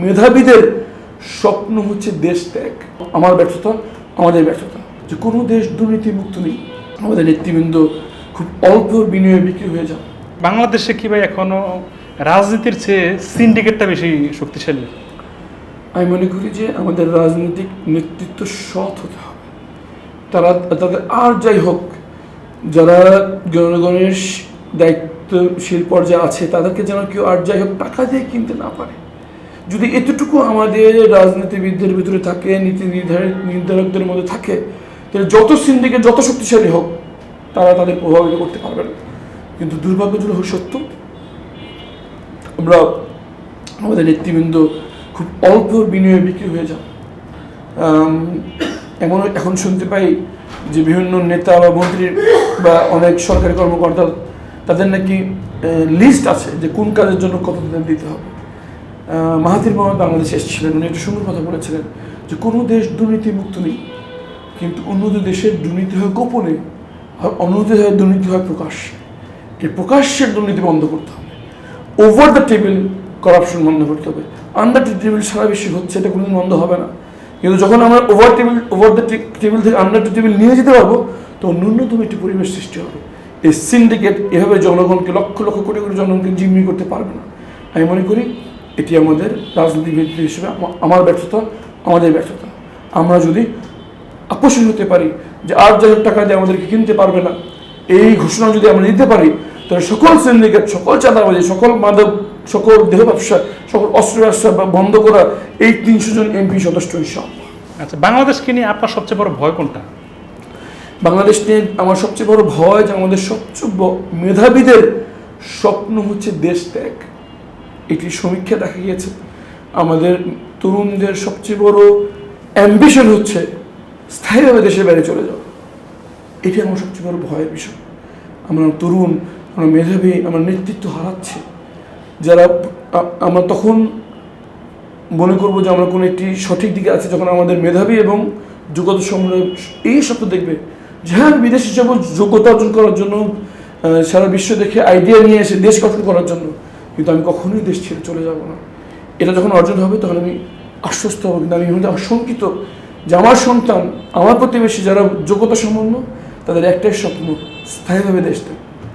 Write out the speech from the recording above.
মেধাবীদের স্বপ্ন হচ্ছে দেশ ত্যাগ। আমার ব্যর্থতা, আমাদের ব্যর্থতা যে কোনো দেশ দুর্নীতিমুক্ত নেই। আমাদের নেতৃবৃন্দ খুব অল্প বিনিয়োগে বিক্রি হয়ে যান। বাংলাদেশে কি ভাই এখনো রাজনীতির চেয়ে সিন্ডিকেটটা বেশি শক্তিশালী? আমি মনে করি যে আমাদের রাজনৈতিক নেতৃত্ব সৎ হতে হবে। তাদের আর যাই হোক, যারা জনগণের দায়িত্বশীল পর্যায়ে আছে তাদেরকে যেন কেউ আর যাই হোক টাকা দিয়ে কিনতে না পারে। যদি এতটুকু আমাদের রাজনীতিবিদদের ভিতরে থাকে, নীতি নির্ধারকদের মধ্যে থাকে, তাহলে যত সিন্ডিকেট যত শক্তিশালী হোক তারা তাদের প্রভাবিত করতে পারবে না। কিন্তু দুর্ভাগ্যজনক সত্য, আমরা আমাদের নেতৃবৃন্দ খুব অল্প বিনিয়োগে বিক্রি হয়ে যান। এখন শুনতে পাই যে বিভিন্ন নেতা বা মন্ত্রী বা অনেক সরকারি কর্মকর্তা তাদের নাকি লিস্ট আছে যে কোন কাজের জন্য কত দিতে হবে। মাহাথির মোহাম্মদ বাংলাদেশে এসেছিলেন, উনি একটা সুন্দর কথা বলেছিলেন যে কোনো দেশ দুর্নীতিমুক্ত নেই, কিন্তু উন্নত দেশের দুর্নীতি হয় গোপনে, অন্যদের হয় দুর্নীতি হয় প্রকাশ্যে। এই প্রকাশ্যের দুর্নীতি বন্ধ করতে হবে, ওভার দ্য টেবিল করাপশন বন্ধ করতে হবে। আন্ডার দ্য টেবিল সারা বিশ্বে হচ্ছে, এটা কোনোদিন বন্ধ হবে না। কিন্তু যখন আমরা ওভার দ্য টেবিল থেকে আন্ডার দ্য টেবিল নিয়ে যেতে পারবো, তো ন্যূনতম একটি পরিবেশ সৃষ্টি হবে। এই সিন্ডিকেট এভাবে জনগণকে লক্ষ লক্ষ কোটি কোটি জনগণকে জিম্মি করতে পারবে না। আমি মনে করি এটি আমাদের রাজনীতিবিদ হিসেবে আমার ব্যর্থতা, আমাদের ব্যর্থতা। আমরা যদি আকর্ষণ হতে পারি যে আর যাই টাকা দিয়ে আমাদেরকে কিনতে পারবে না, এই ঘোষণা যদি আমরা দিতে পারি, তাহলে সকল সিন্ডিকেট, সকল চাঁদাবাজি, সকল মাদক, সকল দেহ ব্যবসা, সকল অস্ত্র ব্যবসা বন্ধ করা এই 300 জন এমপি যথেষ্ট ইনশাআল্লাহ। আচ্ছা, বাংলাদেশকে নিয়ে আপনার সবচেয়ে বড় ভয় কোনটা? বাংলাদেশ নিয়ে আমার সবচেয়ে বড় ভয় যে আমাদের সবচেয়ে মেধাবীদের স্বপ্ন হচ্ছে দেশ ত্যাগ। এটি সমীক্ষা দেখা গিয়েছে আমাদের তরুণদের সবচেয়ে বড় অ্যাম্বিশন হচ্ছে স্থায়ীভাবে দেশের বাইরে চলে যাওয়া। এটি আমার সবচেয়ে বড় ভয়ের বিষয়। আমরা তরুণ, আমরা মেধাবী, আমরা নেতৃত্ব হারাচ্ছি। যারা আমরা তখন মনে করবো যে আমরা কোনো একটি সঠিক দিকে আছি যখন আমাদের মেধাবী এবং যোগ্যতা সম্পন্ন এই স্বপ্ন দেখবে যে হ্যাঁ বিদেশ হিসাবে যোগ্যতা অর্জন করার জন্য সারা বিশ্ব দেখে আইডিয়া নিয়ে এসে দেশ গঠন করার জন্য, কিন্তু আমি কখনোই দেশ ছেড়ে চলে যাব না। এটা যখন অর্জন হবে তখন আমি আশ্বস্ত হব। কিন্তু আমি আশঙ্কিত যে আমার সন্তান, আমার প্রতিবেশী যারা যোগ্যতা সম্পন্ন, তাদের একটাই স্বপ্ন স্থায়ীভাবে দেশটা।